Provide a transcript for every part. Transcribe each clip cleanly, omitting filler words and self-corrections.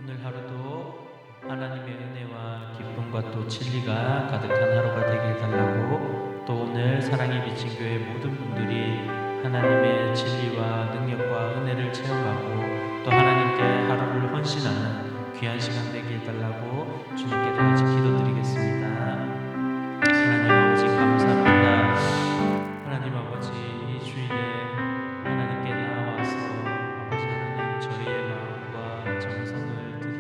오늘 하루도 하나님의 은혜와 기쁨과 또 진리가 가득한 하루가 되게 해달라고, 또 오늘 사랑의 비친 교회 모든 분들이 하나님의 진리와 능력과 은혜를 체험하고 또 하나님께 하루를 헌신하는 귀한 시간 되게 해달라고 주님께 다 같이 기도드리겠습니다. 하나님 아버지 감사합니다. 하나님 아버지 이 주일에 하나님께 나와서 아버지 하나님 저희의 마음과 정성을 드린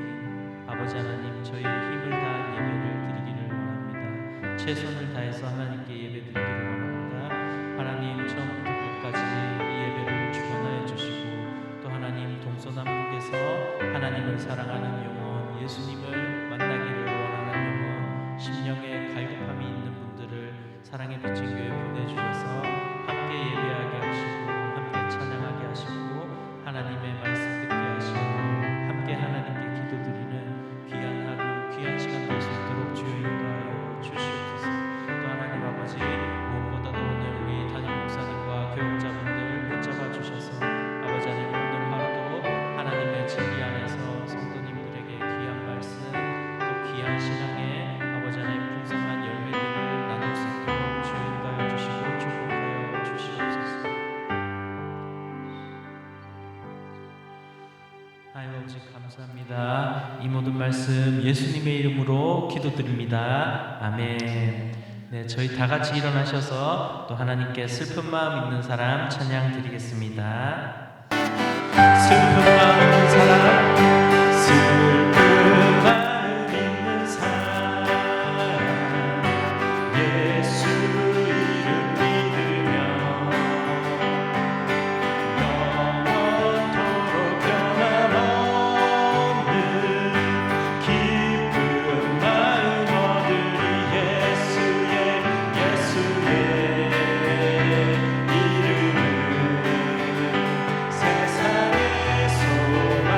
아버지 하나님 저희의 힘을 다한 예배를 드리기를 원합니다. 최선을 다해서 하나님께 예배 드리기를 원합니다. 하나님 처음부터 끝까지 이 예배를 주관하여 주시고 또 하나님 동서남북에서 하나님을 사랑하는 영혼, 예수님을 만나기를 원하는 영혼, 심령에 갈급함이 있는 분들을 사랑의 비친 교회에 보내주셔서 함께 예배하게 하시고 함께 찬양하게 하시고 하나님의 말씀 듣게 하시고 함께 하나님께 기도드리는 귀한 하루, 귀한 시간 될 수 있도록 주여 인도하여 주시옵소서. 또 하나님 아버지 무엇보다도 오늘 우리 담임 목사님과 교육자분들 붙잡아 주셔서 아버지 하나님 오늘 하루도 하나님의 진리 안에서 성도님들에게 귀한 말씀 또 귀한 신앙의 아버지 하나님 풍성한 열매들을 나눌 수 있도록 주여 인도하여 주시고 축복하여 주시옵소서. 하나님 아버지 감사합니다. 이 모든 말씀 예수님의 이름으로 기도드립니다. 아멘. 네, 저희 다 같이 일어나셔서 또 하나님께 슬픈 마음 있는 사람 찬양 드리겠습니다. 슬픈 마음 있는 사람, 슬픈 마음 있는 사람, 예수 이름 믿으며 영원토록 변함없는 기쁜 마음 얻으리. 예수의 이름은 세상의 소망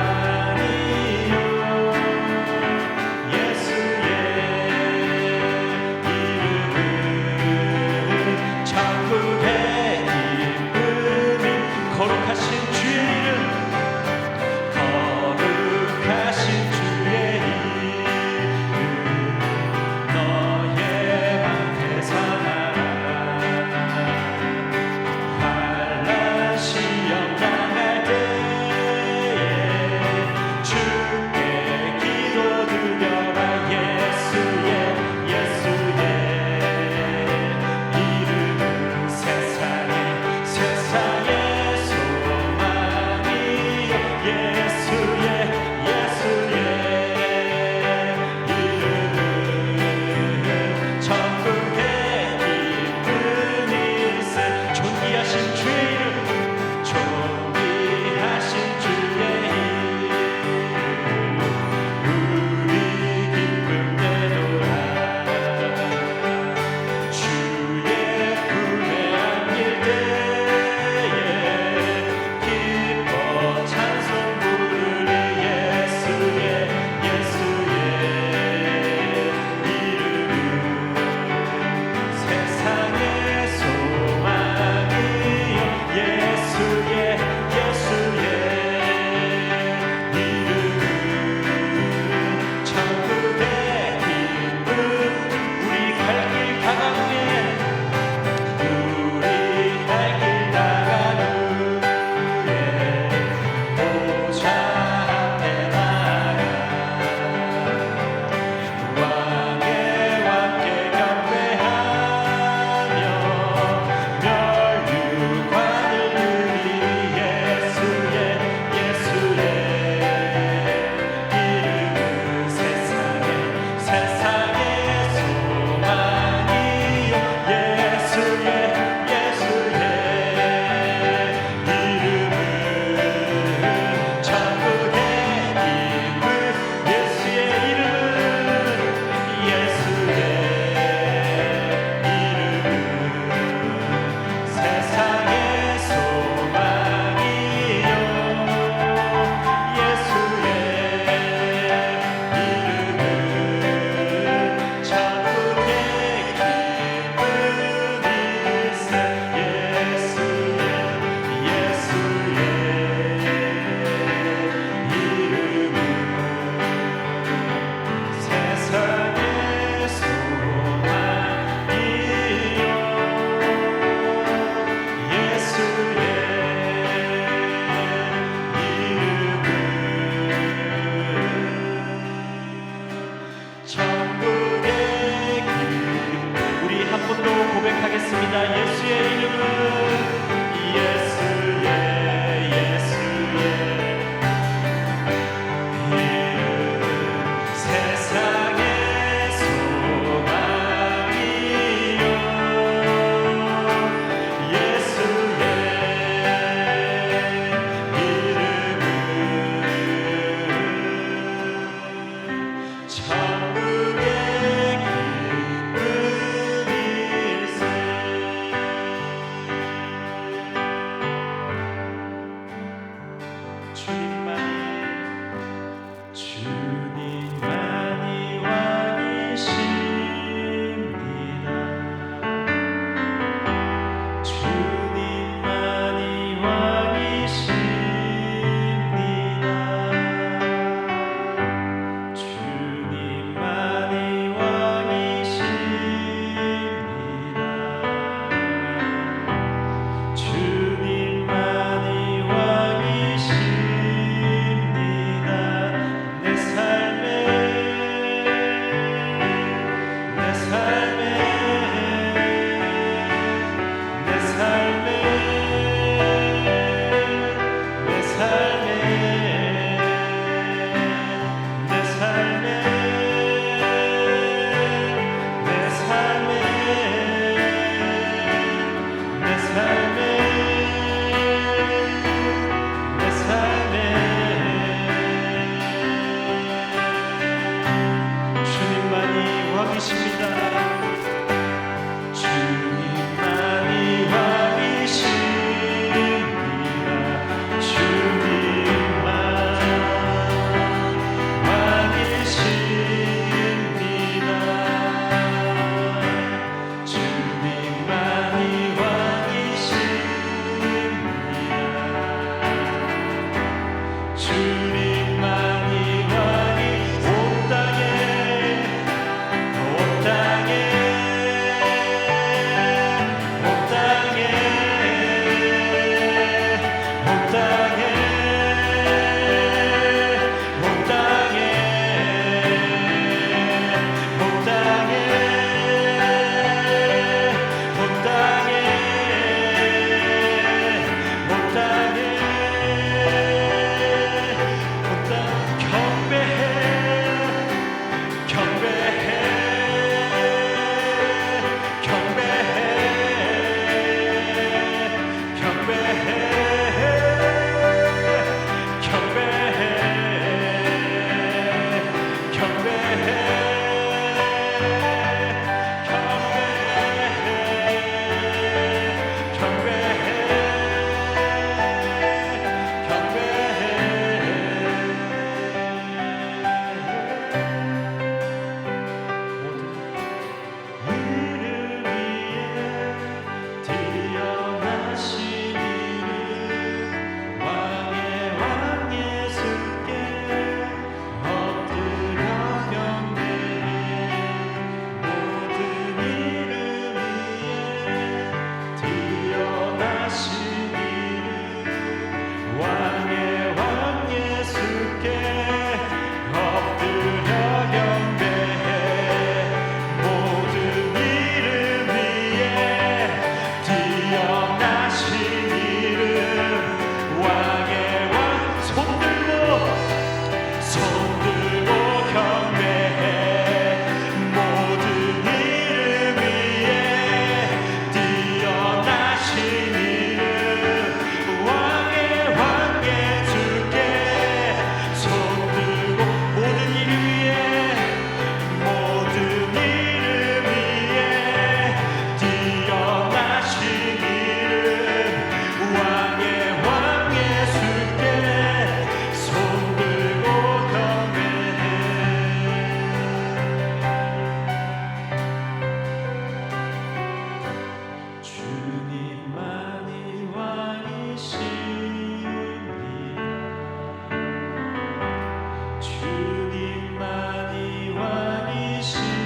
주님만이 왕이십니다.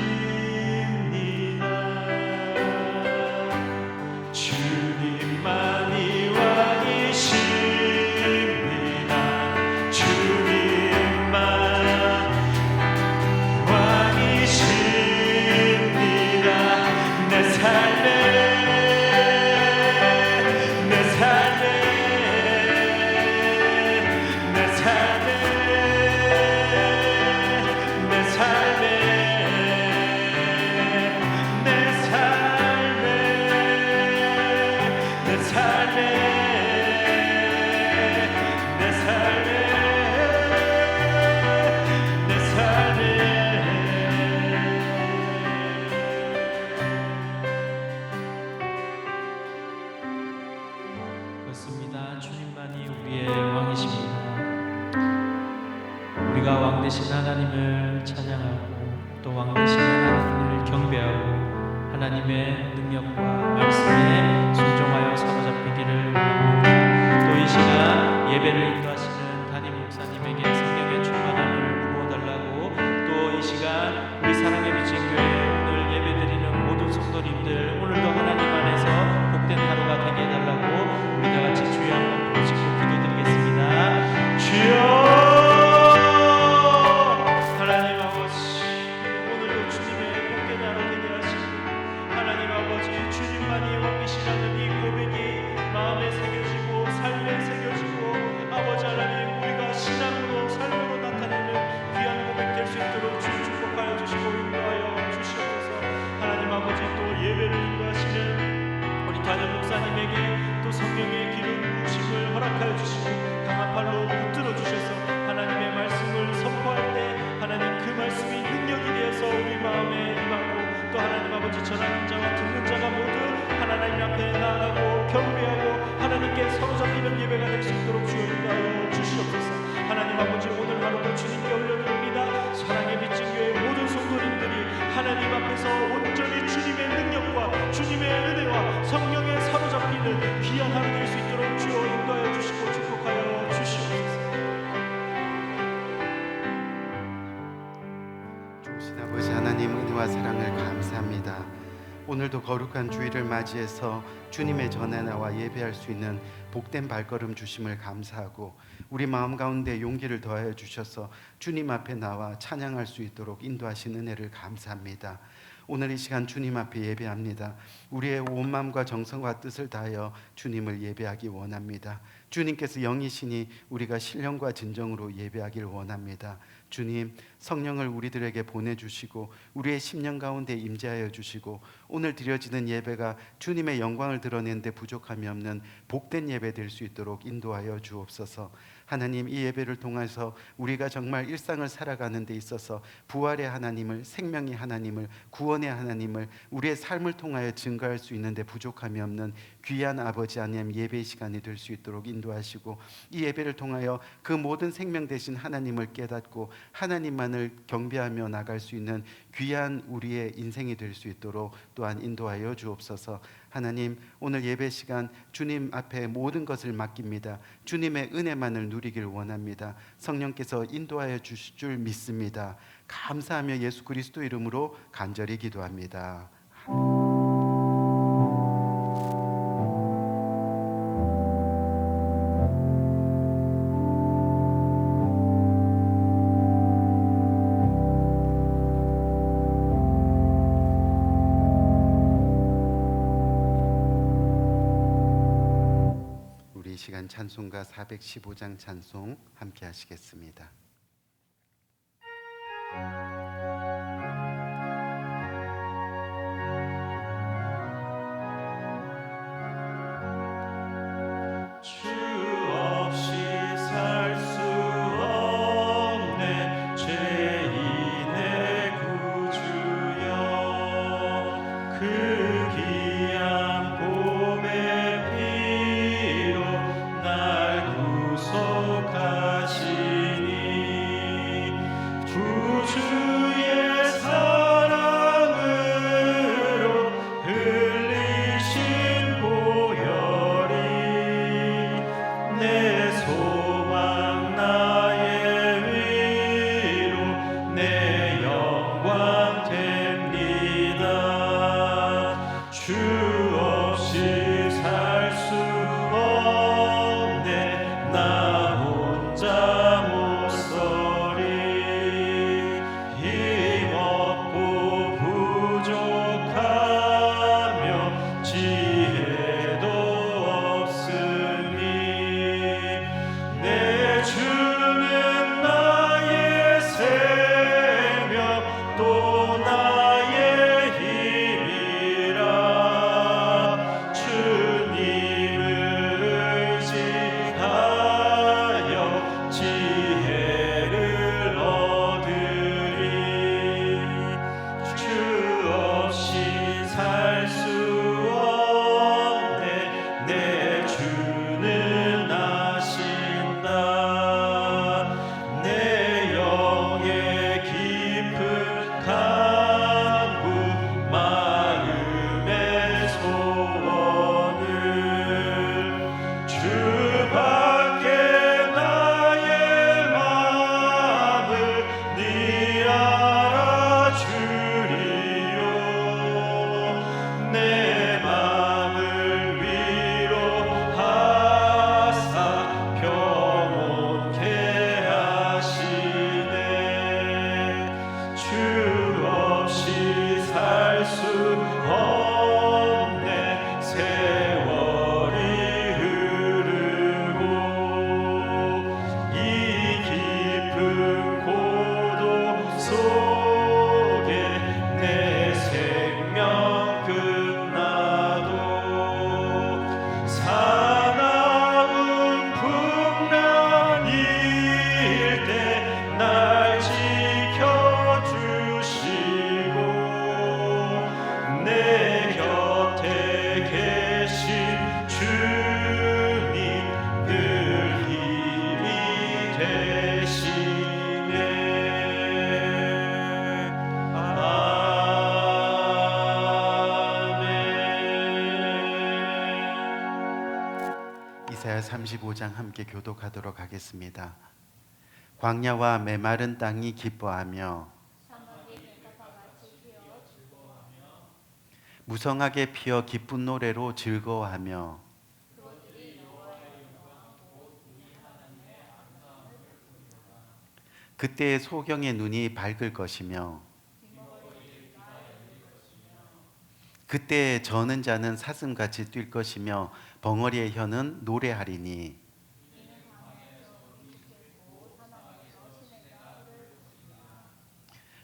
주님만이 왕이십니다. 주님만 왕이십니다. 내 삶의 그렇습니다. 주님만이 우리의 왕이십니다. 우리가 왕 되신 하나님을 찬양하고 또 왕 되신 하나님을 경배하고 하나님의 능력과 말씀에 순종하여 사로잡히기를 원합니다. 또 이 시간 예배를 인도하시는 담임 목사님에게 성령의 충만함을 부어달라고, 또 이 시간 우리 사랑의 미친 교회 오늘 예배드리는 모든 성도님들 오늘도 하나님 안에서 복된 하루가 되게 해달라고 우리 다 같이 주여 한번 부르시고 기도드리겠습니다. 주여, 하나님 아버지, 오늘도 주님의 복된 하루 되게 하시고 하나님 아버지 주님만이 왕이시라는 이 고백이 마음에 새겨지고 삶에 새겨지고 아버지 하나님 우리가 신앙으로 삶으로 나타내는 귀한 고백 될 수 있도록 주 축복하여 주시고 인도하여 주시옵소서. 하나님 아버지 또 예배를 인도하시는 우리 담임 목사님에게 또 성령의 기름 부으심을 허락하여 주시고 강한 팔로 붙들어 주셔서 하나님의 말씀을 선포할 때 하나님 그 말씀이 능력이 되어서 우리 마음에 임하고 또 하나님 아버지 전하는 자와 듣는 자가 모두 하나님 앞에 나아가고 경배하고 하나님께 사로잡히는 예배가 될 수 있도록 주여 인도하여 주시옵소서. 하나님 아버지 오늘 하루도 주님께 올려드립니다. 사랑의 미친 교회 모든 성도님들이 하나님 앞에서 온전히 주님의 능력과 주님의 은혜와 성령에 사로잡히는 귀한 하루 될 수 있도록 주여 인도하여 주시고 축복하여 주시옵소서. 좋으신 아버지 하나님 은혜와 사랑을 감사합니다. 오늘도 거룩한 주일을 맞이해서 주님의 전에 나와 예배할 수 있는 복된 발걸음 주심을 감사하고 우리 마음 가운데 용기를 더하여 주셔서 주님 앞에 나와 찬양할 수 있도록 인도하신 은혜를 감사합니다. 오늘 이 시간 주님 앞에 예배합니다. 우리의 온 마음과 정성과 뜻을 다하여 주님을 예배하기 원합니다. 주님께서 영이시니 우리가 신령과 진정으로 예배하기를 원합니다. 주님, 성령을 우리들에게 보내주시고 우리의 심령 가운데 임재하여 주시고 오늘 드려지는 예배가 주님의 영광을 드러내는 데 부족함이 없는 복된 예배 될 수 있도록 인도하여 주옵소서. 하나님, 이 예배를 통해서 우리가 정말 일상을 살아가는 데 있어서 부활의 하나님을, 생명의 하나님을, 구원의 하나님을 우리의 삶을 통하여 증거할 수 있는 데 부족함이 없는 귀한 아버지 하나님 예배의 시간이 될 수 있도록 인도하시고 이 예배를 통하여 그 모든 생명 되신 하나님을 깨닫고 하나님만을 경배하며 나갈 수 있는 귀한 우리의 인생이 될 수 있도록 또한 인도하여 주옵소서. 하나님, 오늘 예배 시간 주님 앞에 모든 것을 맡깁니다. 주님의 은혜만을 누리길 원합니다. 성령께서 인도하여 주실 줄 믿습니다. 감사하며 예수 그리스도 이름으로 간절히 기도합니다. 이 시간 찬송가 415장 찬송 함께 하시겠습니다. 주 없이 살 수 없네 죄인의 구주여 그 귀한 봄의 피로 날 구속하시니 구주 이사야 35장 함께 교독하도록 하겠습니다. 광야와 메마른 땅이 기뻐하며 무성하게 피어 기쁜 노래로 즐거워하며 그때의 소경의 눈이 밝을 것이며 그때 저는 자는 사슴같이 뛸 것이며 벙어리의 혀는 노래하리니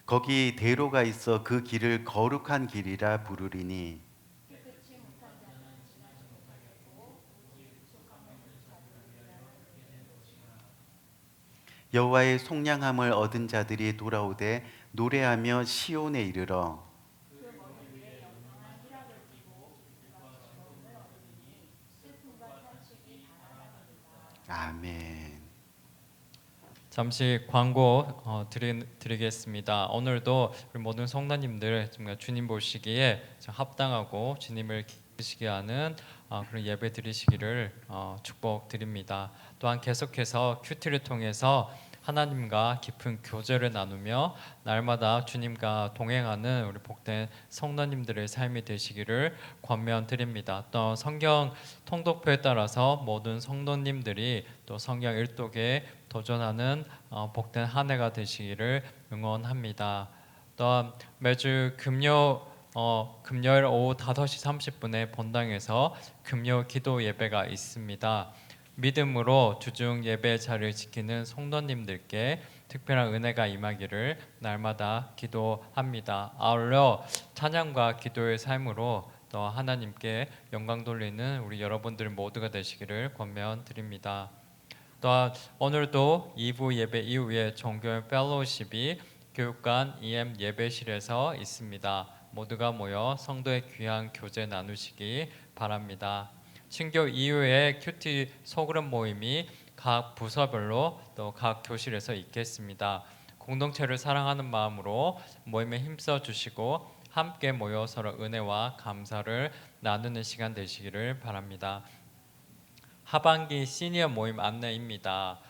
거기 대로가 있어 그 길을 거룩한 길이라 부르리니 여호와의 속량함을 얻은 자들이 돌아오되 노래하며 시온에 이르러 아멘. 잠시 광고 드리겠습니다. 오늘도 우리 모든 성도님들 정말 주님 보시기에 합당하고 주님을 기쁘시게 하는 그런 예배 드리시기를 축복드립니다. 또한 계속해서 큐티를 통해서 하나님과 깊은 교제를 나누며 날마다 주님과 동행하는 우리 복된 성도님들의 삶이 되시기를 권면드립니다. 또 성경 통독표에 따라서 모든 성도님들이 또 성경 일독에 도전하는 복된 한 해가 되시기를 응원합니다. 또한 매주 금요일 오후 5시 30분에 본당에서 금요 기도 예배가 있습니다. 믿음으로 주중 예배 자리를 지키는 성도님들께 특별한 은혜가 임하기를 날마다 기도합니다. 아울러 찬양과 기도의 삶으로 또 하나님께 영광 돌리는 우리 여러분들 모두가 되시기를 권면드립니다. 또한 오늘도 2부 예배 이후에 종교의 펠로우십이 교육관 EM 예배실에서 있습니다. 모두가 모여 성도의 귀한 교제 나누시기 바랍니다. 친교 이후에 큐티 소그룹 모임이 각 부서별로 또 각 교실에서 있겠습니다. 공동체를 사랑하는 마음으로 모임에 힘써 주시고 함께 모여 서로 은혜와 감사를 나누는 시간 되시기를 바랍니다. 하반기 시니어 모임 안내입니다.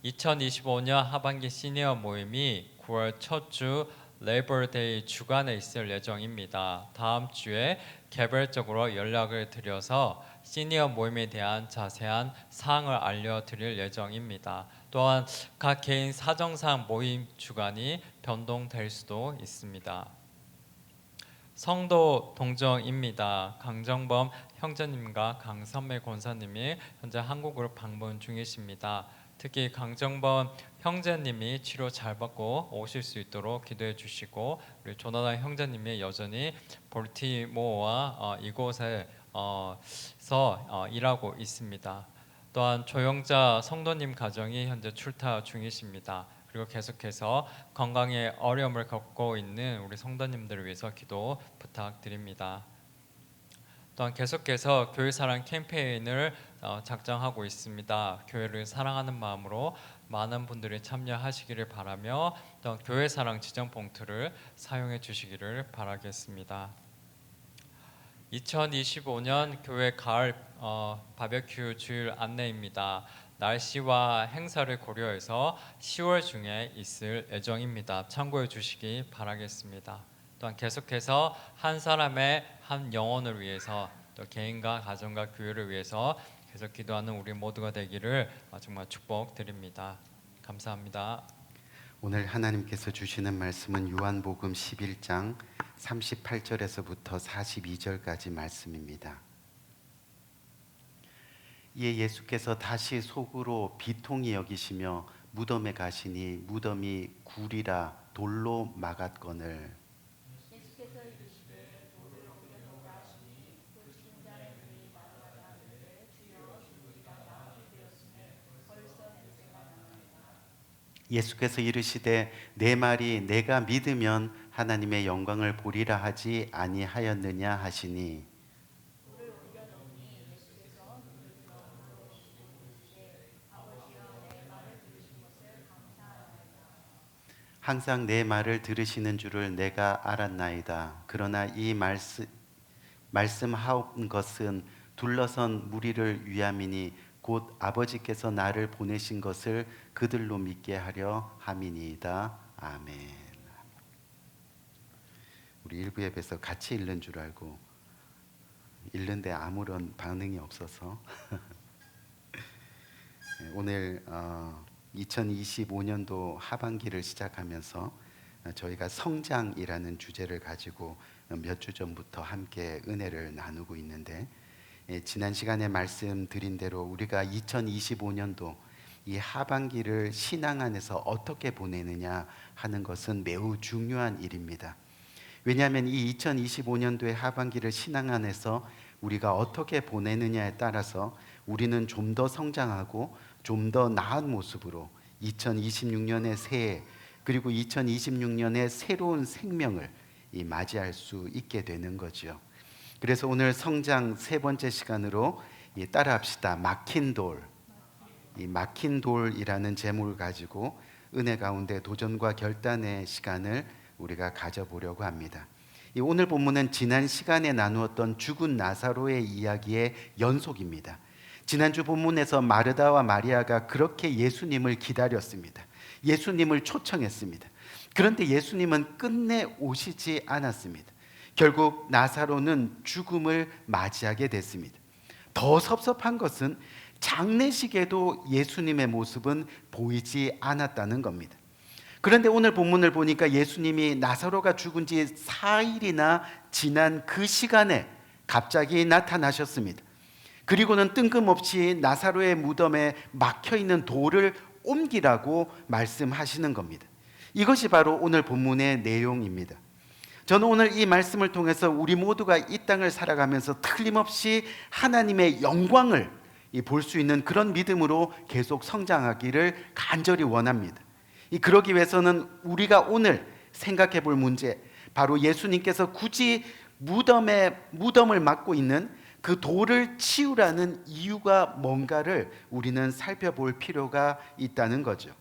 2025년 하반기 시니어 모임이 9월 첫 주 레이버데이 주간에 있을 예정입니다. 다음 주에 개별적으로 연락을 드려서 시니어 모임에 대한 자세한 사항을 알려드릴 예정입니다. 또한 각 개인 사정상 모임 주간이 변동될 수도 있습니다. 성도 동정입니다. 강정범 형제님과 강선매 권사님이 현재 한국으로 방문 중이십니다. 특히 강정범 형제님이 치료 잘 받고 오실 수 있도록 기도해 주시고 우리 조나단 형제님이 여전히 볼티모어와 이곳에서 일하고 있습니다. 또한 조영자 성도님 가정이 현재 출타 중이십니다. 그리고 계속해서 건강에 어려움을 겪고 있는 우리 성도님들을 위해서 기도 부탁드립니다. 또한 계속해서 교회 사랑 캠페인을 작정하고 있습니다. 교회를 사랑하는 마음으로 많은 분들이 참여하시기를 바라며 또 교회 사랑 지정 봉투를 사용해 주시기를 바라겠습니다. 2025년 교회 가을 바베큐 주일 안내입니다. 날씨와 행사를 고려해서 10월 중에 있을 예정입니다. 참고해 주시기 바라겠습니다. 또한 계속해서 한 사람의 한 영혼을 위해서 또 개인과 가정과 교회를 위해서 계속 기도하는 우리 모두가 되기를 정말 축복드립니다. 감사합니다. 오늘 하나님께서 주시는 말씀은 요한복음 11장 38절에서부터 42절까지 말씀입니다. 이에 예수께서 다시 속으로 비통히 여기시며 무덤에 가시니 무덤이 굴이라 돌로 막았거늘 예수께서 이르시되 내 말이 내가 믿으면 하나님의 영광을 보리라 하지 아니하였느냐 하시니 항상 내 말을 들으시는 줄을 내가 알았나이다. 그러나 이 말씀하온 것은 둘러선 무리를 위함이니 곧 아버지께서 나를 보내신 것을 그들로 믿게 하려 함이니이다. 아멘. 우리 일부 예배에서 같이 읽는 줄 알고 읽는데 아무런 반응이 없어서 오늘 2025년도 하반기를 시작하면서 저희가 성장이라는 주제를 가지고 몇 주 전부터 함께 은혜를 나누고 있는데, 지난 시간에 말씀드린 대로 우리가 2025년도 이 하반기를 신앙 안에서 어떻게 보내느냐 하는 것은 매우 중요한 일입니다. 왜냐하면 이 2025년도의 하반기를 신앙 안에서 우리가 어떻게 보내느냐에 따라서 우리는 좀 더 성장하고 좀 더 나은 모습으로 2026년의 새해, 그리고 2026년의 새로운 생명을 맞이할 수 있게 되는 거죠. 그래서 오늘 성장 세 번째 시간으로 따라합시다. 막힌 돌. 이 막힌 돌이라는 제목을 가지고 은혜 가운데 도전과 결단의 시간을 우리가 가져보려고 합니다. 오늘 본문은 지난 시간에 나누었던 죽은 나사로의 이야기의 연속입니다. 지난주 본문에서 마르다와 마리아가 그렇게 예수님을 기다렸습니다. 예수님을 초청했습니다. 그런데 예수님은 끝내 오시지 않았습니다. 결국 나사로는 죽음을 맞이하게 됐습니다. 더 섭섭한 것은 장례식에도 예수님의 모습은 보이지 않았다는 겁니다. 그런데 오늘 본문을 보니까 예수님이 나사로가 죽은 지 4일이나 지난 그 시간에 갑자기 나타나셨습니다. 그리고는 뜬금없이 나사로의 무덤에 막혀있는 돌을 옮기라고 말씀하시는 겁니다. 이것이 바로 오늘 본문의 내용입니다. 저는 오늘 이 말씀을 통해서 우리 모두가 이 땅을 살아가면서 틀림없이 하나님의 영광을 볼 수 있는 그런 믿음으로 계속 성장하기를 간절히 원합니다. 그러기 위해서는 우리가 오늘 생각해 볼 문제, 바로 예수님께서 굳이 무덤을 막고 있는 그 돌을 치우라는 이유가 뭔가를 우리는 살펴볼 필요가 있다는 거죠.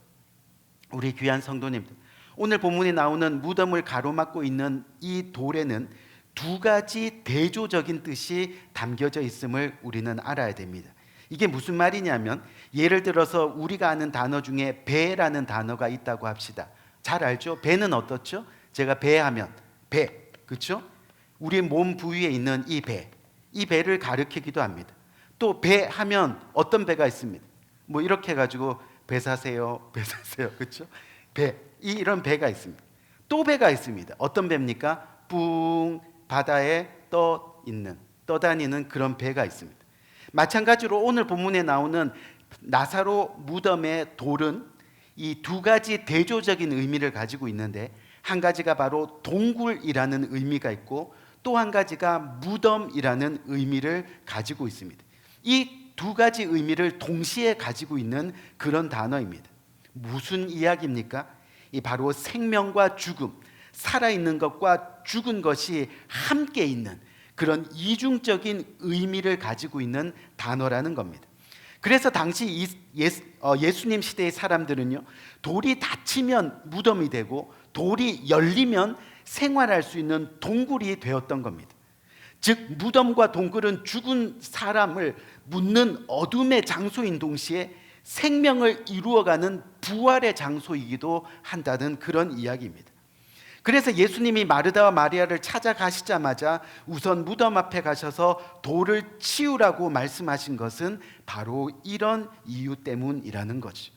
우리 귀한 성도님들, 오늘 본문에 나오는 무덤을 가로막고 있는 이 돌에는 두 가지 대조적인 뜻이 담겨져 있음을 우리는 알아야 됩니다. 이게 무슨 말이냐면, 예를 들어서 우리가 아는 단어 중에 배라는 단어가 있다고 합시다. 잘 알죠? 배는 어떻죠? 제가 배하면 배, 그렇죠? 우리 몸 부위에 있는 이 배, 이 배를 가리키기도 합니다. 또 배하면 어떤 배가 있습니다. 뭐 이렇게 해가지고 배 사세요, 배 사세요, 그렇죠? 배, 이런 배가 있습니다. 또 배가 있습니다. 어떤 배입니까? 뿡 바다에 떠다니는 그런 배가 있습니다. 마찬가지로 오늘 본문에 나오는 나사로 무덤의 돌은 이 두 가지 대조적인 의미를 가지고 있는데, 한 가지가 바로 동굴이라는 의미가 있고 또 한 가지가 무덤이라는 의미를 가지고 있습니다. 이 두 가지 의미를 동시에 가지고 있는 그런 단어입니다. 무슨 이야기입니까? 이 바로 생명과 죽음, 살아있는 것과 죽은 것이 함께 있는 그런 이중적인 의미를 가지고 있는 단어라는 겁니다. 그래서 당시 예수님 시대의 사람들은요, 돌이 닫히면 무덤이 되고 돌이 열리면 생활할 수 있는 동굴이 되었던 겁니다. 즉 무덤과 동굴은 죽은 사람을 묻는 어둠의 장소인 동시에 생명을 이루어가는 부활의 장소이기도 한다는 그런 이야기입니다. 그래서 예수님이 마르다와 마리아를 찾아가시자마자 우선 무덤 앞에 가셔서 돌을 치우라고 말씀하신 것은 바로 이런 이유 때문이라는 거죠.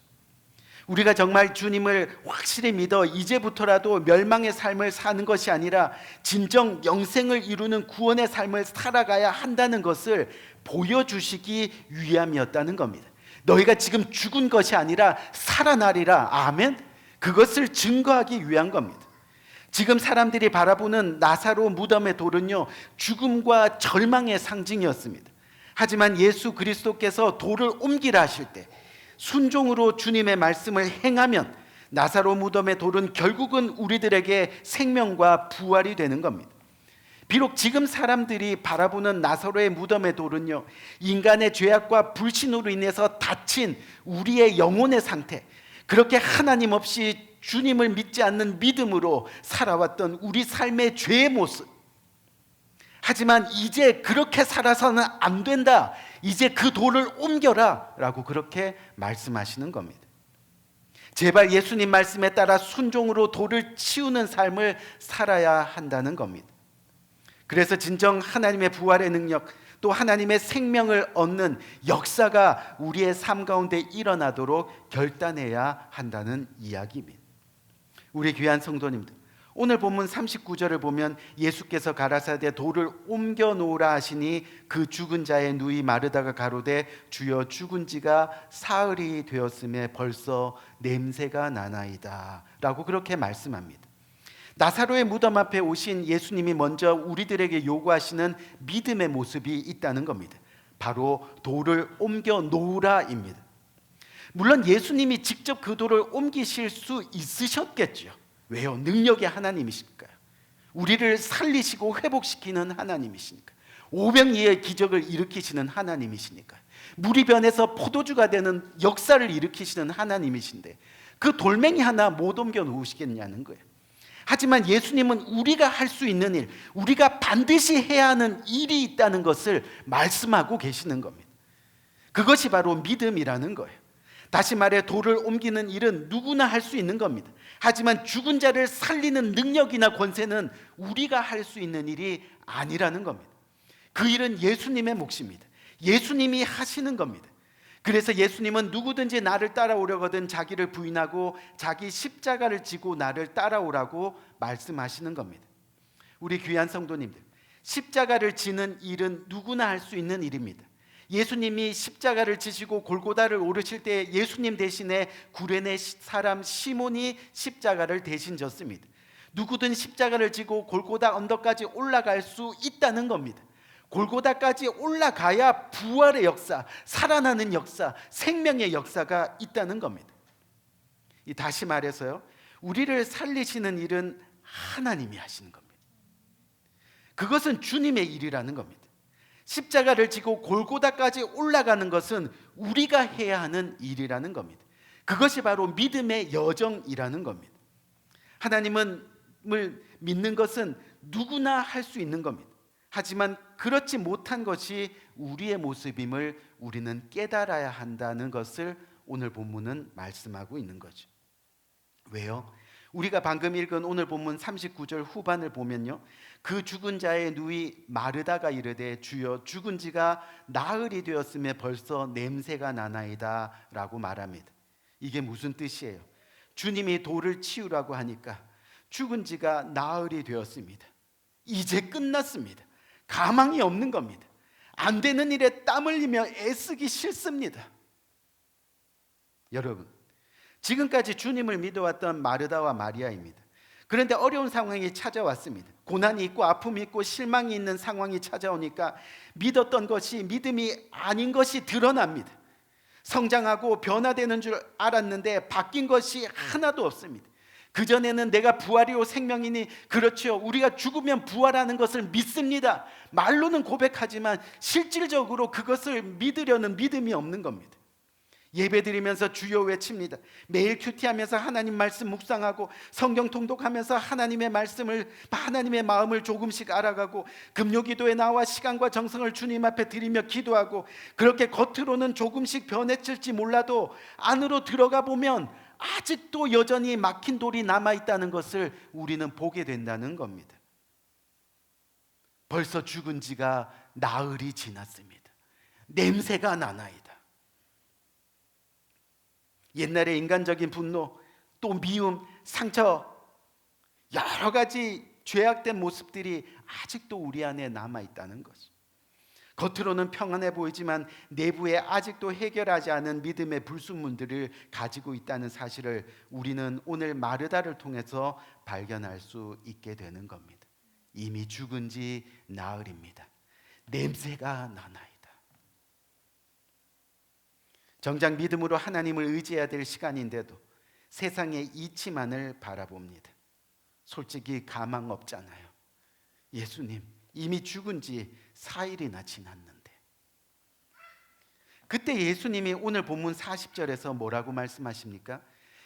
우리가 정말 주님을 확실히 믿어 이제부터라도 멸망의 삶을 사는 것이 아니라 진정 영생을 이루는 구원의 삶을 살아가야 한다는 것을 보여주시기 위함이었다는 겁니다. 너희가 지금 죽은 것이 아니라 살아나리라. 아멘. 그것을 증거하기 위한 겁니다. 지금 사람들이 바라보는 나사로 무덤의 돌은요, 죽음과 절망의 상징이었습니다. 하지만 예수 그리스도께서 돌을 옮기라 하실 때 순종으로 주님의 말씀을 행하면 나사로 무덤의 돌은 결국은 우리들에게 생명과 부활이 되는 겁니다. 비록 지금 사람들이 바라보는 나사로의 무덤의 돌은요, 인간의 죄악과 불신으로 인해서 닫힌 우리의 영혼의 상태, 그렇게 하나님 없이 주님을 믿지 않는 믿음으로 살아왔던 우리 삶의 죄의 모습, 하지만 이제 그렇게 살아서는 안 된다. 이제 그 돌을 옮겨라 라고 그렇게 말씀하시는 겁니다. 제발 예수님 말씀에 따라 순종으로 돌을 치우는 삶을 살아야 한다는 겁니다. 그래서 진정 하나님의 부활의 능력, 또 하나님의 생명을 얻는 역사가 우리의 삶 가운데 일어나도록 결단해야 한다는 이야기입니다. 우리 귀한 성도님들, 오늘 본문 39절을 보면 예수께서 가라사대 돌을 옮겨 놓으라 하시니 그 죽은 자의 누이 마르다가 가로되 주여 죽은 지가 사흘이 되었음에 벌써 냄새가 나나이다 라고 그렇게 말씀합니다. 나사로의 무덤 앞에 오신 예수님이 먼저 우리들에게 요구하시는 믿음의 모습이 있다는 겁니다. 바로 돌을 옮겨 놓으라입니다. 물론 예수님이 직접 그 돌을 옮기실 수 있으셨겠죠. 왜요? 능력의 하나님이시니까요. 우리를 살리시고 회복시키는 하나님이시니까. 오병이의 기적을 일으키시는 하나님이시니까. 물이 변해서 포도주가 되는 역사를 일으키시는 하나님이신데 그 돌멩이 하나 못 옮겨 놓으시겠냐는 거예요. 하지만 예수님은 우리가 할 수 있는 일, 우리가 반드시 해야 하는 일이 있다는 것을 말씀하고 계시는 겁니다. 그것이 바로 믿음이라는 거예요. 다시 말해 돌을 옮기는 일은 누구나 할 수 있는 겁니다. 하지만 죽은 자를 살리는 능력이나 권세는 우리가 할 수 있는 일이 아니라는 겁니다. 그 일은 예수님의 몫입니다. 예수님이 하시는 겁니다. 그래서 예수님은 누구든지 나를 따라오려거든 자기를 부인하고 자기 십자가를 지고 나를 따라오라고 말씀하시는 겁니다. 우리 귀한 성도님들, 십자가를 지는 일은 누구나 할 수 있는 일입니다. 예수님이 십자가를 지시고 골고다를 오르실 때 예수님 대신에 구레네 사람 시몬이 십자가를 대신 졌습니다. 누구든 십자가를 지고 골고다 언덕까지 올라갈 수 있다는 겁니다. 골고다까지 올라가야 부활의 역사, 살아나는 역사, 생명의 역사가 있다는 겁니다. 다시 말해서요, 우리를 살리시는 일은 하나님이 하시는 겁니다. 그것은 주님의 일이라는 겁니다. 십자가를 지고 골고다까지 올라가는 것은 우리가 해야 하는 일이라는 겁니다. 그것이 바로 믿음의 여정이라는 겁니다. 하나님을 믿는 것은 누구나 할 수 있는 겁니다. 하지만 그렇지 못한 것이 우리의 모습임을 우리는 깨달아야 한다는 것을 오늘 본문은 말씀하고 있는 거죠. 왜요? 우리가 방금 읽은 오늘 본문 39절 후반을 보면요, 그 죽은 자의 누이 마르다가 이르되 주여 죽은 지가 나흘이 되었음에 벌써 냄새가 나나이다 라고 말합니다. 이게 무슨 뜻이에요? 주님이 돌을 치우라고 하니까 죽은 지가 나흘이 되었습니다. 이제 끝났습니다. 가망이 없는 겁니다. 안 되는 일에 땀 흘리며 애쓰기 싫습니다. 여러분, 지금까지 주님을 믿어왔던 마르다와 마리아입니다. 그런데 어려운 상황이 찾아왔습니다. 고난이 있고 아픔이 있고 실망이 있는 상황이 찾아오니까 믿었던 것이 믿음이 아닌 것이 드러납니다. 성장하고 변화되는 줄 알았는데 바뀐 것이 하나도 없습니다. 그전에는 내가 부활이요 생명이니 그렇죠, 우리가 죽으면 부활하는 것을 믿습니다. 말로는 고백하지만 실질적으로 그것을 믿으려는 믿음이 없는 겁니다. 예배드리면서 주여 외칩니다. 매일 큐티하면서 하나님 말씀 묵상하고 성경 통독하면서 하나님의 말씀을, 하나님의 마음을 조금씩 알아가고 금요기도에 나와 시간과 정성을 주님 앞에 드리며 기도하고, 그렇게 겉으로는 조금씩 변해질지 몰라도 안으로 들어가 보면 아직도 여전히 막힌 돌이 남아있다는 것을 우리는 보게 된다는 겁니다. 벌써 죽은 지가 나흘이 지났습니다. 냄새가 나나이다. 옛날에 인간적인 분노, 또 미움, 상처, 여러 가지 죄악된 모습들이 아직도 우리 안에 남아있다는 거죠. 겉으로는 평안해 보이지만 내부에 아직도 해결하지 않은 믿음의 불순물들을 가지고 있다는 사실을 우리는 오늘 마르다를 통해서 발견할 수 있게 되는 겁니다. 이미 죽은 지 나흘입니다. 냄새가 나나이다. 정작 믿음으로 하나님을 의지해야 될 시간인데도 세상의 이치만을 바라봅니다. 솔직히 가망 없잖아요. 예수님 이미 죽은 지 4일이나 지났는데. 그때 예수님이 오늘 본문 40절에서 뭐라고 말씀하십니까?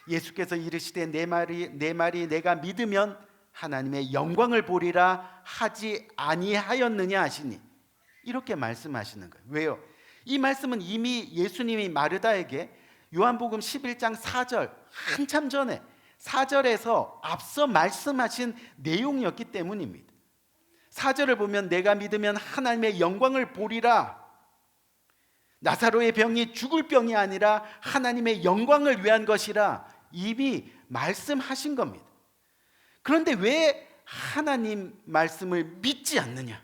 예수께서 이르시되 내 말이 내가 믿으면 하나님의 영광을 보리라 하지 아니하였느냐 하시니, 이렇게 말씀하시는 거예요. 왜요? 이 말씀은 이미 예수님이 마르다에게 요한복음 11장 4절, 한참 전에 4절에서 앞서 말씀하신 내용이었기 때문입니다. 4절을 보면 내가 믿으면 하나님의 영광을 보리라, 나사로의 병이 죽을 병이 아니라 하나님의 영광을 위한 것이라 이미 말씀하신 겁니다. 그런데 왜 하나님 말씀을 믿지 않느냐?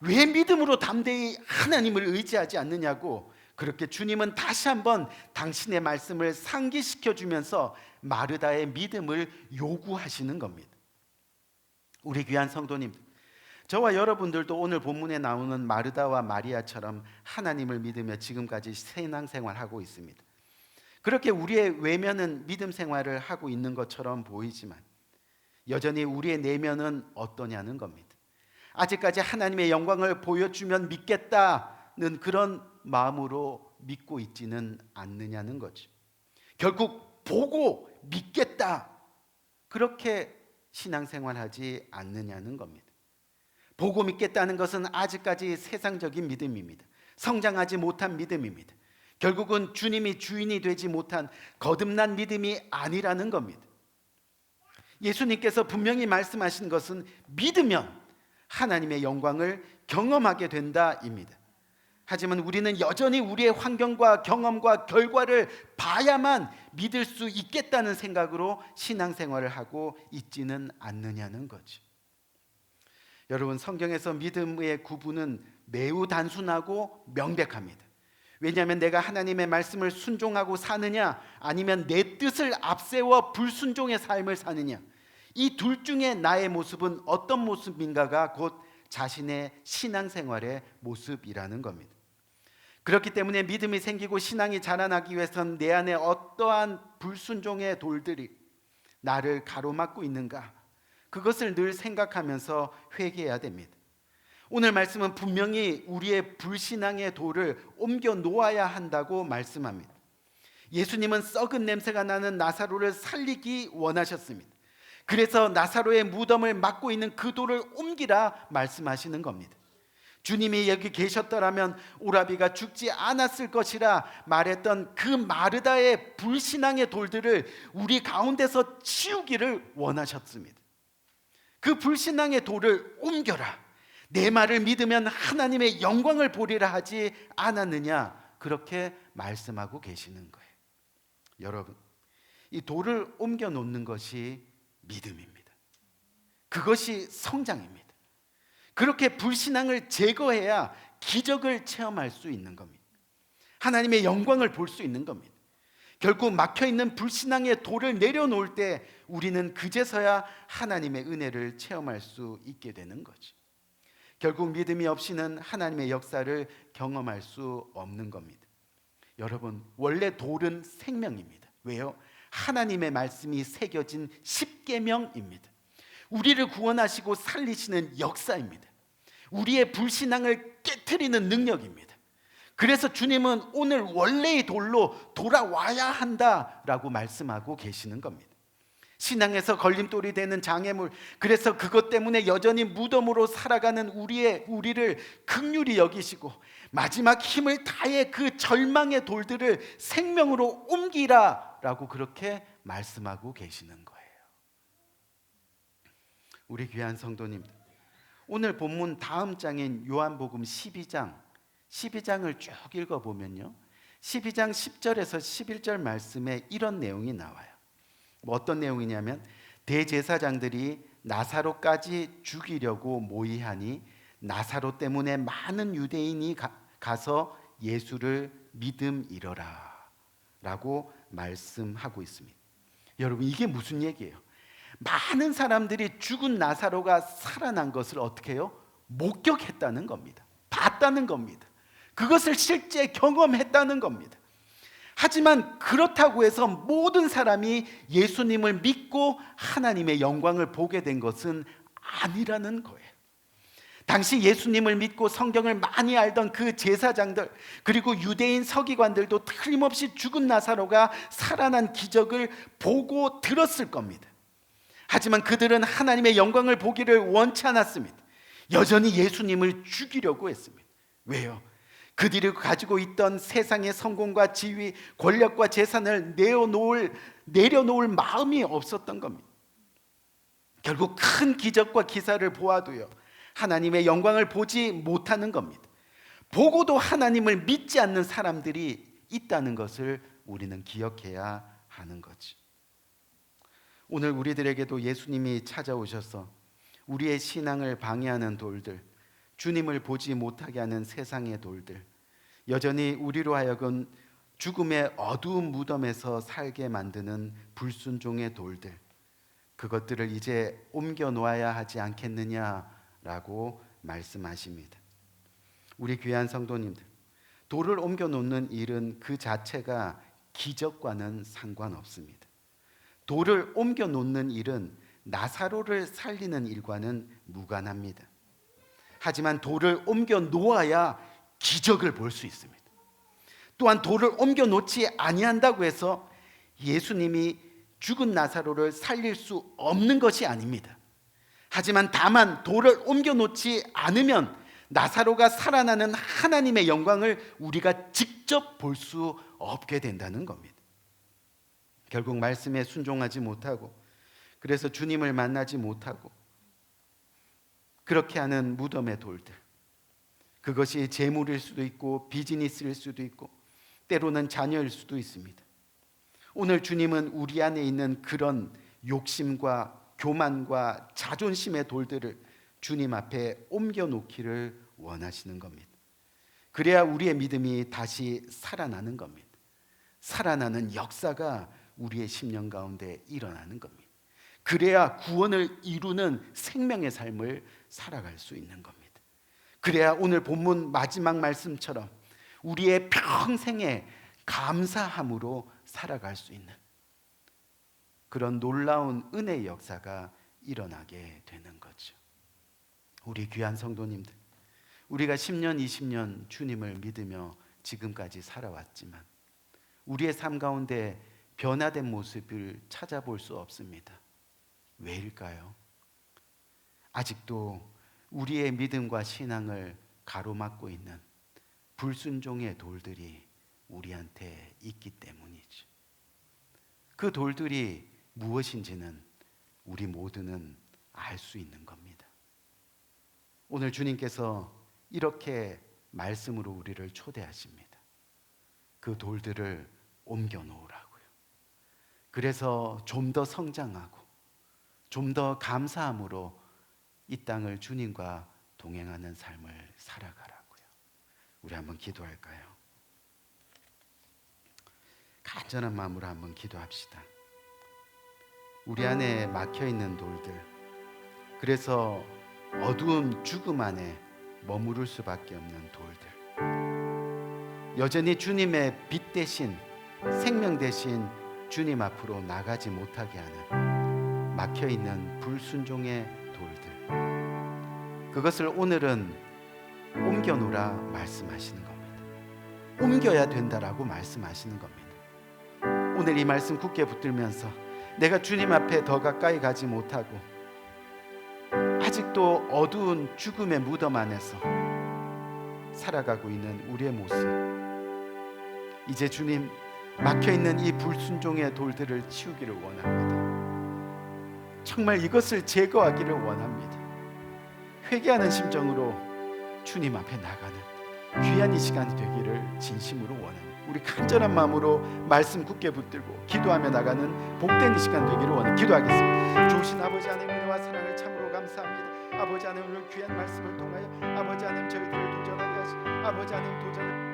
왜 믿음으로 담대히 하나님을 의지하지 않느냐고, 그렇게 주님은 다시 한번 당신의 말씀을 상기시켜 주면서 마르다의 믿음을 요구하시는 겁니다. 우리 귀한 성도님, 저와 여러분들도 오늘 본문에 나오는 마르다와 마리아처럼 하나님을 믿으며 지금까지 신앙생활하고 있습니다. 그렇게 우리의 외면은 믿음 생활을 하고 있는 것처럼 보이지만 여전히 우리의 내면은 어떠냐는 겁니다. 아직까지 하나님의 영광을 보여주면 믿겠다는 그런 마음으로 믿고 있지는 않느냐는 거죠. 결국 보고 믿겠다, 그렇게 신앙생활하지 않느냐는 겁니다. 보고 믿겠다는 것은 아직까지 세상적인 믿음입니다. 성장하지 못한 믿음입니다. 결국은 주님이 주인이 되지 못한 거듭난 믿음이 아니라는 겁니다. 예수님께서 분명히 말씀하신 것은 믿으면 하나님의 영광을 경험하게 된다입니다. 하지만 우리는 여전히 우리의 환경과 경험과 결과를 봐야만 믿을 수 있겠다는 생각으로 신앙생활을 하고 있지는 않느냐는 거죠. 여러분, 성경에서 믿음의 구분은 매우 단순하고 명백합니다. 왜냐하면 내가 하나님의 말씀을 순종하고 사느냐, 아니면 내 뜻을 앞세워 불순종의 삶을 사느냐, 이 둘 중에 나의 모습은 어떤 모습인가가 곧 자신의 신앙생활의 모습이라는 겁니다. 그렇기 때문에 믿음이 생기고 신앙이 자라나기 위해서는 내 안에 어떠한 불순종의 돌들이 나를 가로막고 있는가, 그것을 늘 생각하면서 회개해야 됩니다. 오늘 말씀은 분명히 우리의 불신앙의 돌을 옮겨 놓아야 한다고 말씀합니다. 예수님은 썩은 냄새가 나는 나사로를 살리기 원하셨습니다. 그래서 나사로의 무덤을 막고 있는 그 돌을 옮기라 말씀하시는 겁니다. 주님이 여기 계셨더라면 오라비가 죽지 않았을 것이라 말했던 그 마르다의 불신앙의 돌들을 우리 가운데서 치우기를 원하셨습니다. 그 불신앙의 돌을 옮겨라, 내 말을 믿으면 하나님의 영광을 보리라 하지 않았느냐, 그렇게 말씀하고 계시는 거예요. 여러분, 이 돌을 옮겨 놓는 것이 믿음입니다. 그것이 성장입니다. 그렇게 불신앙을 제거해야 기적을 체험할 수 있는 겁니다. 하나님의 영광을 볼 수 있는 겁니다. 결국 막혀있는 불신앙의 돌을 내려놓을 때 우리는 그제서야 하나님의 은혜를 체험할 수 있게 되는 거죠. 결국 믿음이 없이는 하나님의 역사를 경험할 수 없는 겁니다. 여러분, 원래 돌은 생명입니다. 왜요? 하나님의 말씀이 새겨진 십계명입니다. 우리를 구원하시고 살리시는 역사입니다. 우리의 불신앙을 깨트리는 능력입니다. 그래서 주님은 오늘 원래의 돌로 돌아와야 한다라고 말씀하고 계시는 겁니다. 신앙에서 걸림돌이 되는 장애물, 그래서 그것 때문에 여전히 무덤으로 살아가는 우리를 긍휼히 여기시고 마지막 힘을 다해 그 절망의 돌들을 생명으로 옮기라라고 그렇게 말씀하고 계시는 거예요. 우리 귀한 성도님들, 오늘 본문 다음 장인 요한복음 12장을 쭉 읽어보면요, 12장 10절에서 11절 말씀에 이런 내용이 나와요. 어떤 내용이냐면, 대제사장들이 나사로까지 죽이려고 모의하니 나사로 때문에 많은 유대인이 가서 예수를 믿음이러라 라고 말씀하고 있습니다. 여러분, 이게 무슨 얘기예요? 많은 사람들이 죽은 나사로가 살아난 것을 어떻게 해요? 목격했다는 겁니다. 봤다는 겁니다. 그것을 실제 경험했다는 겁니다. 하지만 그렇다고 해서 모든 사람이 예수님을 믿고 하나님의 영광을 보게 된 것은 아니라는 거예요. 당시 예수님을 믿고 성경을 많이 알던 그 제사장들, 그리고 유대인 서기관들도 틀림없이 죽은 나사로가 살아난 기적을 보고 들었을 겁니다. 하지만 그들은 하나님의 영광을 보기를 원치 않았습니다. 여전히 예수님을 죽이려고 했습니다. 왜요? 그들이 가지고 있던 세상의 성공과 지위, 권력과 재산을 내려놓을 마음이 없었던 겁니다. 결국 큰 기적과 기사를 보아도요, 하나님의 영광을 보지 못하는 겁니다. 보고도 하나님을 믿지 않는 사람들이 있다는 것을 우리는 기억해야 하는 거지. 오늘 우리들에게도 예수님이 찾아오셔서 우리의 신앙을 방해하는 돌들, 주님을 보지 못하게 하는 세상의 돌들, 여전히 우리로 하여금 죽음의 어두운 무덤에서 살게 만드는 불순종의 돌들, 그것들을 이제 옮겨 놓아야 하지 않겠느냐라고 말씀하십니다. 우리 귀한 성도님들, 돌을 옮겨 놓는 일은 그 자체가 기적과는 상관없습니다. 돌을 옮겨 놓는 일은 나사로를 살리는 일과는 무관합니다. 하지만 돌을 옮겨 놓아야 기적을 볼 수 있습니다. 또한 돌을 옮겨 놓지 아니한다고 해서 예수님이 죽은 나사로를 살릴 수 없는 것이 아닙니다. 하지만 다만 돌을 옮겨 놓지 않으면 나사로가 살아나는 하나님의 영광을 우리가 직접 볼 수 없게 된다는 겁니다. 결국 말씀에 순종하지 못하고, 그래서 주님을 만나지 못하고, 그렇게 하는 무덤의 돌들, 그것이 재물일 수도 있고 비즈니스일 수도 있고 때로는 자녀일 수도 있습니다. 오늘 주님은 우리 안에 있는 그런 욕심과 교만과 자존심의 돌들을 주님 앞에 옮겨놓기를 원하시는 겁니다. 그래야 우리의 믿음이 다시 살아나는 겁니다. 살아나는 역사가 우리의 심령 가운데 일어나는 겁니다. 그래야 구원을 이루는 생명의 삶을 살아갈 수 있는 겁니다. 그래야 오늘 본문 마지막 말씀처럼 우리의 평생에 감사함으로 살아갈 수 있는 그런 놀라운 은혜의 역사가 일어나게 되는 거죠. 우리 귀한 성도님들, 우리가 10년, 20년 주님을 믿으며 지금까지 살아왔지만 우리의 삶 가운데 변화된 모습을 찾아볼 수 없습니다. 왜일까요? 아직도 우리의 믿음과 신앙을 가로막고 있는 불순종의 돌들이 우리한테 있기 때문이죠. 그 돌들이 무엇인지는 우리 모두는 알 수 있는 겁니다. 오늘 주님께서 이렇게 말씀으로 우리를 초대하십니다. 그 돌들을 옮겨 놓으라고요. 그래서 좀 더 성장하고 좀 더 감사함으로 이 땅을 주님과 동행하는 삶을 살아가라고요. 우리 한번 기도할까요? 간절한 마음으로 한번 기도합시다. 우리 안에 막혀있는 돌들, 그래서 어두운 죽음 안에 머무를 수밖에 없는 돌들, 여전히 주님의 빛 대신, 생명 대신 주님 앞으로 나가지 못하게 하는 막혀있는 불순종의 돌들, 그것을 오늘은 옮겨놓으라 말씀하시는 겁니다. 옮겨야 된다라고 말씀하시는 겁니다. 오늘 이 말씀 굳게 붙들면서 내가 주님 앞에 더 가까이 가지 못하고 아직도 어두운 죽음의 무덤 안에서 살아가고 있는 우리의 모습, 이제 주님 막혀있는 이 불순종의 돌들을 치우기를 원합니다. 정말 이것을 제거하기를 원합니다. 회개하는 심정으로 주님 앞에 나가는 귀한 이 시간이 되기를 진심으로 원합니다. 우리 간절한 마음으로 말씀 굳게 붙들고 기도하며 나가는 복된 이 시간 되기를 원해 기도하겠습니다. 좋으신 아버지 하나님, 은혜와 사랑을 참으로 감사합니다. 아버지 하나님, 오늘 귀한 말씀을 통하여 아버지 하나님 저희들을 도전하게 하시고 아버지 하나님 도전을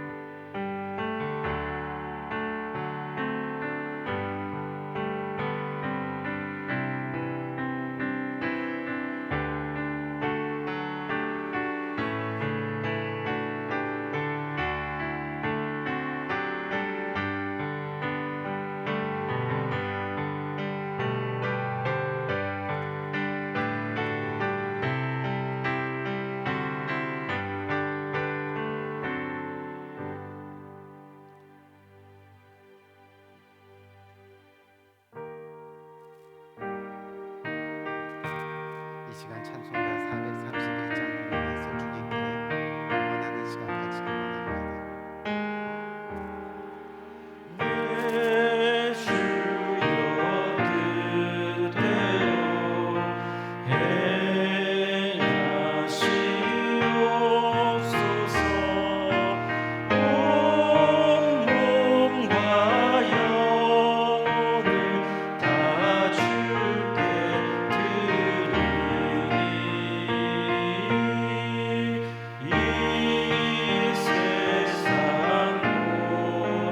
시간 찬송가 431장 부르면서 주님께 원하는 시간 가지기 원합니다. 내 주여 뜻대로 행하시옵소서. 온 몸과 영혼을 다 주께 드리니 이 세상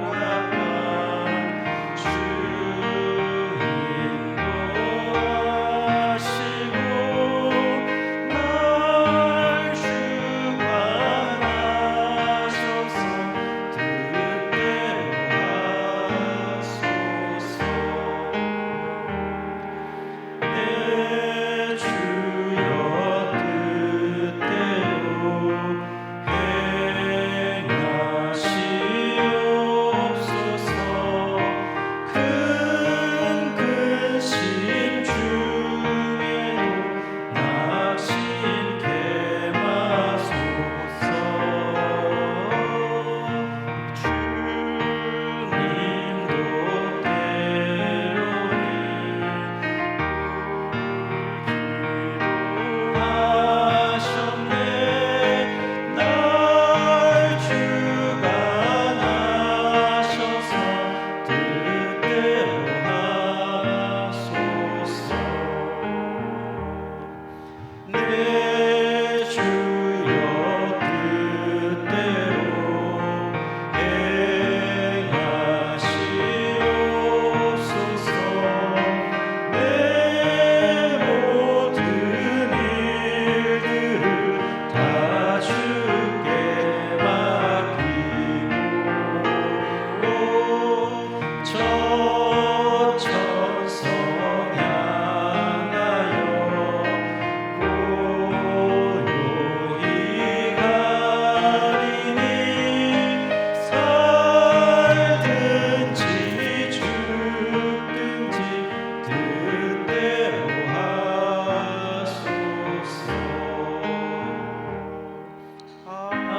오락한 주 인도하시고 날 주관하셔서 뜻대로 하소서. 내 주여 뜻대로 행하시옵소서. 큰 근심 중에도 낙심케 마소서. 주님도 때로니 하셨네. 날 주관하셔서 뜻대로 하소서. 내 주여 뜻대로 행하시옵소서. 내 모든 일들을 다 주께 맡기고 저 천성 향하여 고요히 가리니 살든지 죽든지 뜻대로 하소서. 아멘.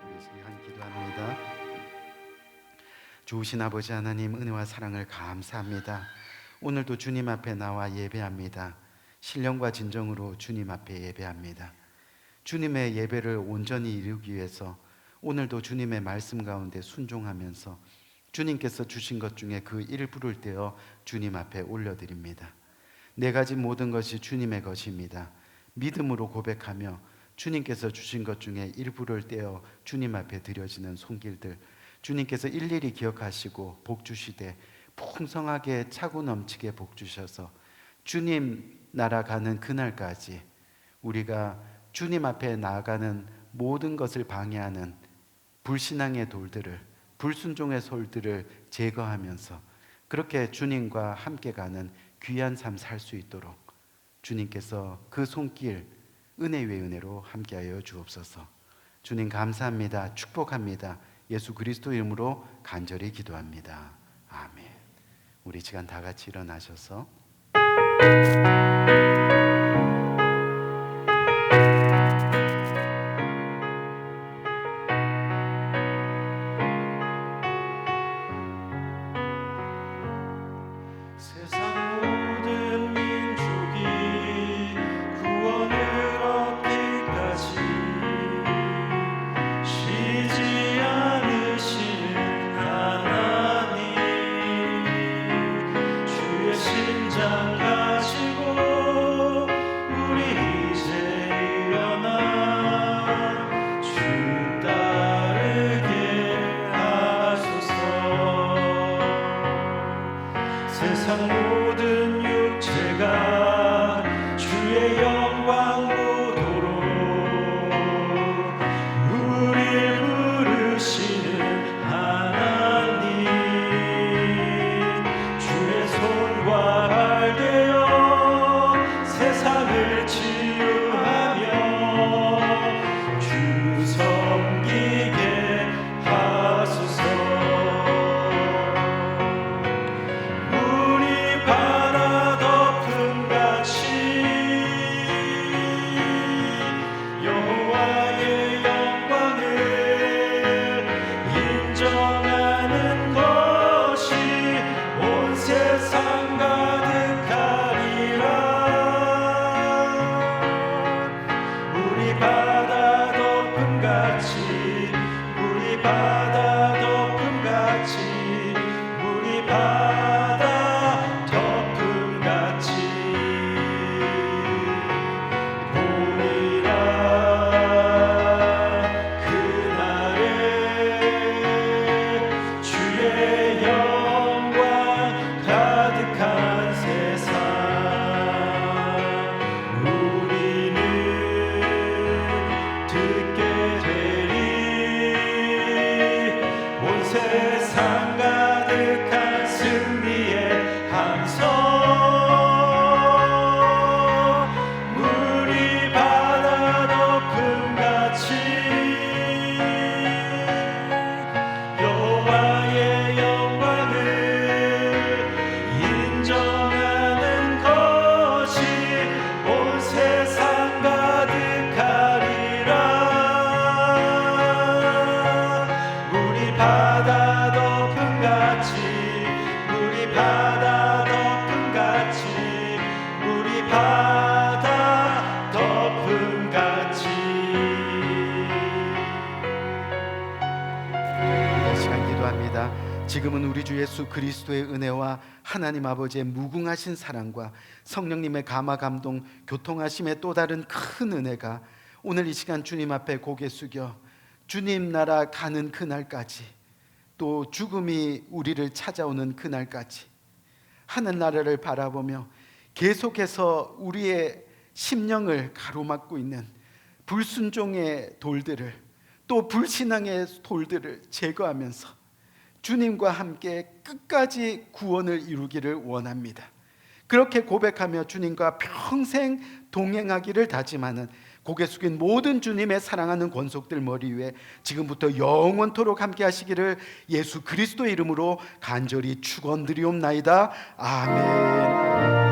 우리 시간 기도합니다. 좋으신 아버지 하나님, 은혜와 사랑을 감사합니다. 오늘도 주님 앞에 나와 예배합니다. 신령과 진정으로 주님 앞에 예배합니다. 주님의 예배를 온전히 이루기 위해서 오늘도 주님의 말씀 가운데 순종하면서 주님께서 주신 것 중에 그 일부를 떼어 주님 앞에 올려드립니다. 내 가진 모든 것이 주님의 것입니다. 믿음으로 고백하며 주님께서 주신 것 중에 일부를 떼어 주님 앞에 드려지는 손길들, 주님께서 일일이 기억하시고 복 주시되 풍성하게 차고 넘치게 복 주셔서 주님 나라 가는 그날까지 우리가 주님 앞에 나아가는 모든 것을 방해하는 불신앙의 돌들을, 불순종의 솔들을 제거하면서 그렇게 주님과 함께 가는 귀한 삶 살 수 있도록 주님께서 그 손길 은혜 위에 은혜로 함께하여 주옵소서. 주님 감사합니다. 축복합니다. 예수 그리스도 이름으로 간절히 기도합니다. 아멘. 우리 시간 다 같이 일어나셔서 세상 모든 민족이 구원을 얻기까지 쉬지 않으시는 하나님, 주의 심장 가지고 우리 이제 일어나 주 따르게 하소서. 세상 모든 육체가 주의 영광 보도록 우릴 부르시는 하나님, 주의 손과 발 되어 세상을 치유하며 주 섬기게 하소서. 우리 바다 덮음같이 보리라. 그날에 주의 영광 가득한 세상 우리는 듣게 되리. 온 세상 가득한 승리의 함성 물이 바다 덮음같이 여호와의 영광을 인정하는 것이 온 세상 가득하리라. 물이 바다 덮음같이 물이 바다 덮음같이 물이 바다 덮음같이. 이 시간 기도합니다. 지금은 우리 주 예수 그리스도의 은혜와 하나님 아버지의 무궁하신 사랑과 성령님의 감화 감동 교통하심의 또 다른 큰 은혜가 오늘 이 시간 주님 앞에 고개 숙여 주님 나라 가는 그날까지, 또 죽음이 우리를 찾아오는 그날까지 하늘나라를 바라보며 계속해서 우리의 심령을 가로막고 있는 불순종의 돌들을, 또 불신앙의 돌들을 제거하면서 주님과 함께 끝까지 구원을 이루기를 원합니다. 그렇게 고백하며 주님과 평생 동행하기를 다짐하는 고개 숙인 모든 주님의 사랑하는 권속들 머리 위에 지금부터 영원토록 함께 하시기를 예수 그리스도의 이름으로 간절히 축원드리옵나이다. 아멘.